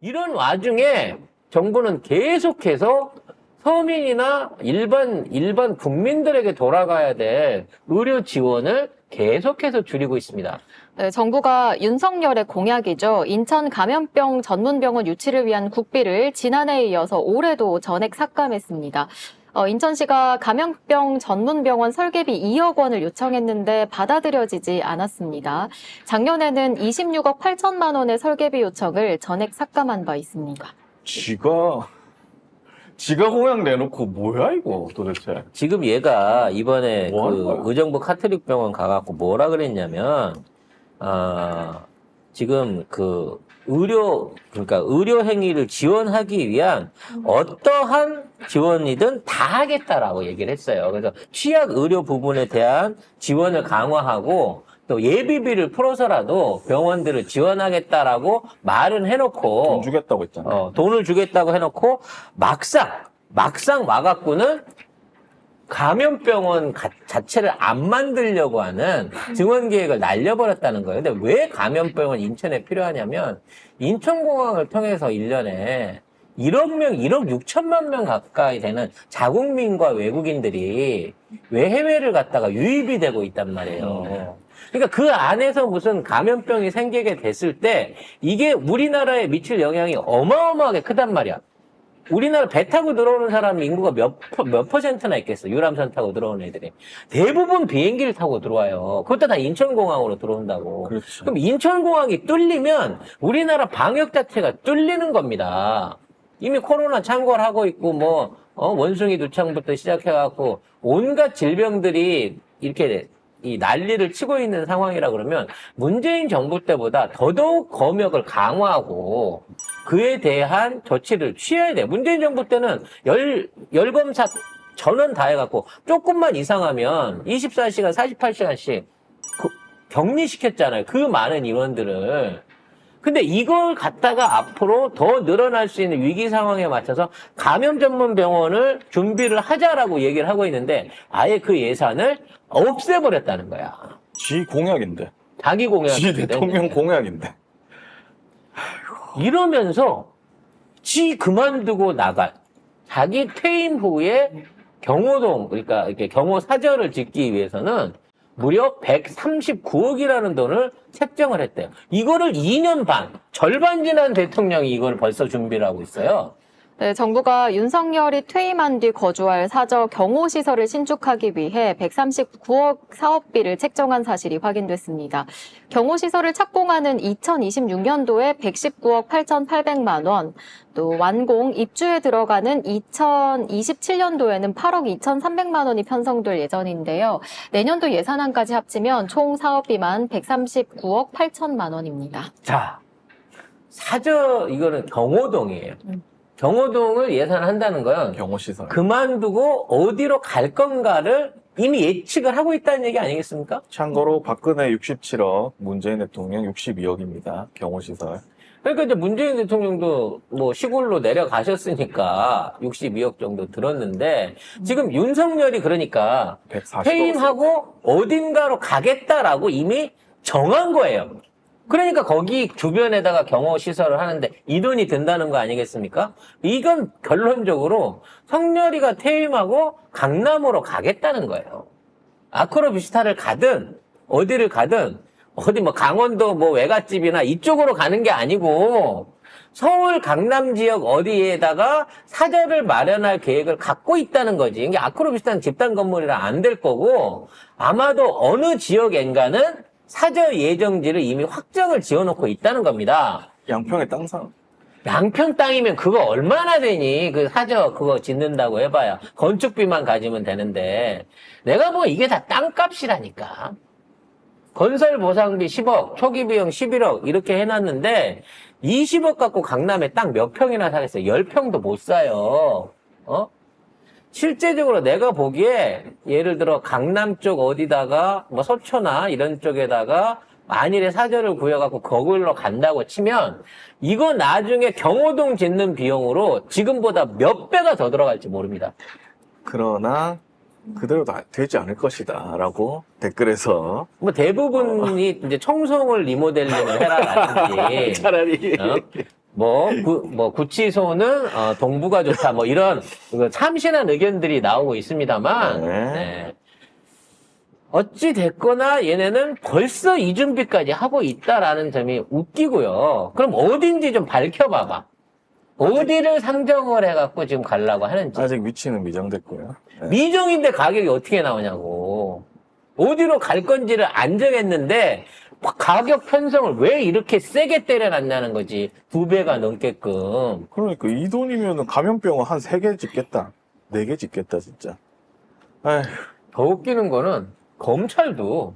이런 와중에 정부는 계속해서 서민이나 일반 국민들에게 돌아가야 될 의료 지원을 계속해서 줄이고 있습니다. 네, 정부가 윤석열의 공약이죠. 인천 감염병 전문병원 유치를 위한 국비를 지난해에 이어서 올해도 전액 삭감했습니다. 인천시가 감염병 전문병원 설계비 2억 원을 요청했는데 받아들여지지 않았습니다. 작년에는 26억 8천만 원의 설계비 요청을 전액 삭감한 바 있습니다. 지가 공약 내놓고 뭐야 이거 도대체. 지금 얘가 이번에 뭐 하는 거야? 의정부 카톨릭 병원 가갖고 뭐라 그랬냐면, 지금 그러니까 의료 행위를 지원하기 위한 어떠한 지원이든 다 하겠다라고 얘기를 했어요. 그래서 취약 의료 부분에 대한 지원을 강화하고 또 예비비를 풀어서라도 병원들을 지원하겠다라고 말은 해놓고 돈 주겠다고 했잖아. 돈을 주겠다고 해놓고 막상 와갖고는 감염병원 자체를 안 만들려고 하는 증원 계획을 날려버렸다는 거예요. 근데 왜 감염병원 인천에 필요하냐면 인천공항을 통해서 1년에 1억 6천만 명 가까이 되는 자국민과 외국인들이 외해외를 갔다가 유입이 되고 있단 말이에요. 그러니까 그 안에서 무슨 감염병이 생기게 됐을 때 이게 우리나라에 미칠 영향이 어마어마하게 크단 말이야. 우리나라 배 타고 들어오는 사람 인구가 몇 퍼센트나 있겠어. 유람선 타고 들어오는 애들이. 대부분 비행기를 타고 들어와요. 그것도 다 인천공항으로 들어온다고. 그렇죠. 그럼 인천공항이 뚫리면 우리나라 방역 자체가 뚫리는 겁니다. 이미 코로나 창궐하고 있고 원숭이 두창부터 시작해갖고 온갖 질병들이 이렇게 이 난리를 치고 있는 상황이라 그러면 문재인 정부 때보다 더더욱 검역을 강화하고 그에 대한 조치를 취해야 돼. 문재인 정부 때는 열검사 전원 다 해갖고 조금만 이상하면 24시간, 48시간씩 격리시켰잖아요. 그 많은 인원들을. 근데 이걸 갖다가 앞으로 더 늘어날 수 있는 위기 상황에 맞춰서 감염 전문 병원을 준비를 하자라고 얘기를 하고 있는데 아예 그 예산을 없애버렸다는 거야. 지 공약인데. 자기 공약이 지 대통령 공약인데. 이러면서 지 그만두고 나갈 자기 퇴임 후에 경호동 그러니까 이렇게 경호 사저를 짓기 위해서는 무려 139억이라는 돈을 책정을 했대요. 이거를 2년 반, 절반 지난 대통령이 이걸 벌써 준비를 하고 있어요. 네, 정부가 윤석열이 퇴임한 뒤 거주할 사저 경호시설을 신축하기 위해 139억 사업비를 책정한 사실이 확인됐습니다. 경호시설을 착공하는 2026년도에 119억 8,800만 원, 또 완공, 입주에 들어가는 2027년도에는 8억 2,300만 원이 편성될 예정인데요. 내년도 예산안까지 합치면 총 사업비만 139억 8천만 원입니다. 자, 사저 이거는 경호동이에요. 경호동을 예산한다는 건 경호시설. 그만두고 어디로 갈 건가를 이미 예측을 하고 있다는 얘기 아니겠습니까? 참고로 박근혜 67억, 문재인 대통령 62억입니다. 경호시설. 그러니까 이제 문재인 대통령도 시골로 내려가셨으니까 62억 정도 들었는데 지금 윤석열이 그러니까 140억. 퇴임하고 어딘가로 가겠다라고 이미 정한 거예요. 그러니까 거기 주변에다가 경호시설을 하는데 이 돈이 든다는 거 아니겠습니까? 이건 결론적으로 성렬이가 퇴임하고 강남으로 가겠다는 거예요. 아크로비스타를 가든 어디를 가든 어디 강원도 외갓집이나 이쪽으로 가는 게 아니고 서울 강남 지역 어디에다가 사저를 마련할 계획을 갖고 있다는 거지. 이게 아크로비스타는 집단 건물이라 안 될 거고 아마도 어느 지역엔가는 사저 예정지를 이미 확정을 지어놓고 있다는 겁니다. 양평의 땅상. 양평 땅이면 그거 얼마나 되니? 그 사저 그거 짓는다고 해봐야 건축비만 가지면 되는데 내가 이게 다 땅값이라니까. 건설 보상비 10억, 초기 비용 11억 이렇게 해놨는데 20억 갖고 강남에 땅 몇 평이나 사겠어요? 10평도 못 사요. 실제적으로 내가 보기에 예를 들어 강남 쪽 어디다가 서초나 이런 쪽에다가 만일에 사저를 구해갖고 거기로 간다고 치면 이거 나중에 경호동 짓는 비용으로 지금보다 몇 배가 더 들어갈지 모릅니다. 그러나 그대로 되지 않을 것이다 라고 댓글에서 대부분이 이제 청송을 리모델링을 해라라든지 차라리 구치소는 동부가 좋다, 뭐 이런 참신한 의견들이 나오고 있습니다만, 네. 어찌 됐거나 얘네는 벌써 이준비까지 하고 있다라는 점이 웃기고요. 그럼 어딘지 좀 밝혀봐봐. 어디를 상정을 해갖고 지금 가려고 하는지. 아직 위치는 미정됐고요. 네. 미정인데 가격이 어떻게 나오냐고. 어디로 갈 건지를 안 정했는데 가격 편성을 왜 이렇게 세게 때려놨냐는 거지. 2배가 넘게끔. 그러니까 이 돈이면 감염병을 한 3개 짓겠다. 4개 짓겠다, 진짜. 아휴. 더 웃기는 거는 검찰도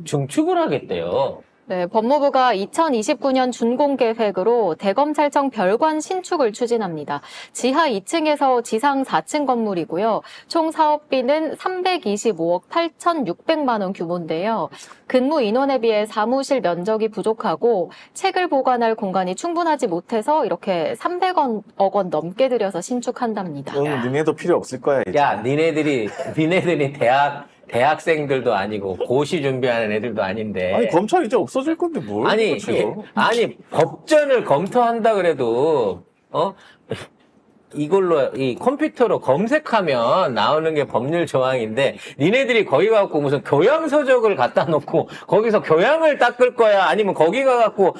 증축을 하겠대요. 네, 법무부가 2029년 준공 계획으로 대검찰청 별관 신축을 추진합니다. 지하 2층에서 지상 4층 건물이고요. 총 사업비는 325억 8,600만 원 규모인데요. 근무 인원에 비해 사무실 면적이 부족하고 책을 보관할 공간이 충분하지 못해서 이렇게 300억 원 넘게 들여서 신축한답니다. 너는 니네도 필요 없을 거야, 이제. 야, 니네들이 대학생들도 아니고 고시 준비하는 애들도 아닌데. 아니, 검찰 이제 없어질 건데 뭘. 아니, 아니, 법전을 검토한다 그래도, 이걸로, 이 컴퓨터로 검색하면 나오는 게 법률 조항인데, 니네들이 거기 가갖고 무슨 교양서적을 갖다 놓고, 거기서 교양을 닦을 거야? 아니면 거기 가갖고,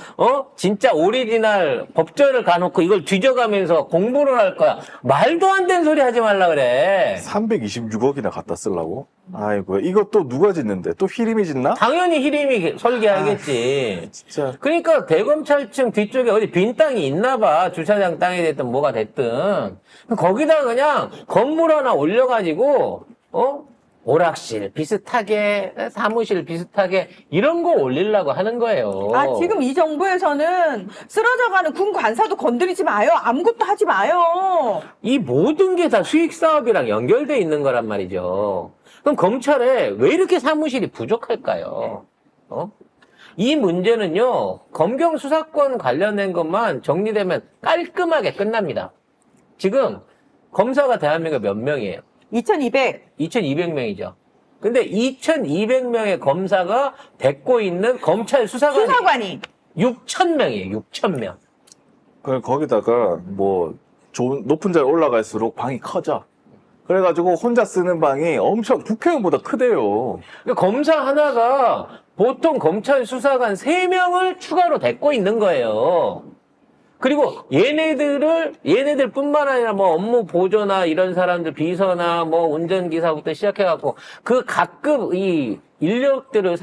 진짜 오리지널 법전을 가놓고 이걸 뒤져가면서 공부를 할 거야? 말도 안 되는 소리 하지 말라 그래. 326억이나 갖다 쓰려고? 아이고, 이거 또 누가 짓는데? 또 히림이 짓나? 당연히 히림이 설계하겠지. 진짜. 그러니까 대검찰청 뒤쪽에 어디 빈 땅이 있나 봐. 주차장 땅이 됐든 뭐가 됐든. 거기다 그냥 건물 하나 올려가지고, 오락실 비슷하게, 사무실 비슷하게, 이런 거 올리려고 하는 거예요. 아, 지금 이 정부에서는 쓰러져가는 군 관사도 건드리지 마요. 아무것도 하지 마요. 이 모든 게 다 수익 사업이랑 연결돼 있는 거란 말이죠. 그럼 검찰에 왜 이렇게 사무실이 부족할까요? 이 문제는요, 검경 수사권 관련된 것만 정리되면 깔끔하게 끝납니다. 지금 검사가 대한민국에 몇 명이에요? 2200. 2200명이죠. 근데 2200명의 검사가 데리고 있는 검찰 수사관이. 6000명이에요, 6000명. 거기다가 뭐 좋은 높은 자리 올라갈수록 방이 커져. 그래가지고 혼자 쓰는 방이 엄청 국회의원보다 크대요. 그러니까 검사 하나가 보통 검찰 수사관 3명을 추가로 데리고 있는 거예요. 그리고 얘네들 뿐만 아니라 뭐 업무 보조나 이런 사람들, 비서나 뭐 운전기사부터 시작해갖고 그 각급 이 인력들을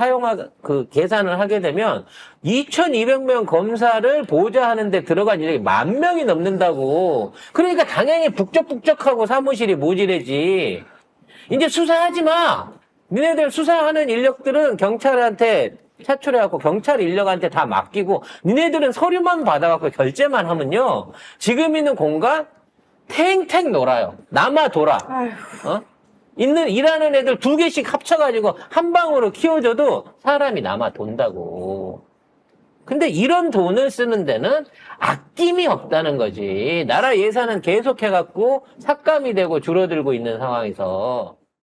계산을 하게 되면 2200명 검사를 보좌하는데 들어간 인력이 10,000명이 넘는다고. 그러니까 당연히 북적북적하고 사무실이 모자라지. 이제 수사하지 마. 니네들 수사하는 인력들은 경찰한테 차출해갖고 경찰 인력한테 다 맡기고 니네들은 서류만 받아갖고 결제만 하면요. 지금 있는 공간 탱탱 놀아요. 남아 돌아. 일하는 애들 2개씩 합쳐가지고 한 방으로 키워줘도 사람이 남아 돈다고. 근데 이런 돈을 쓰는 데는 아낌이 없다는 거지. 나라 예산은 계속해갖고 삭감이 되고 줄어들고 있는 상황에서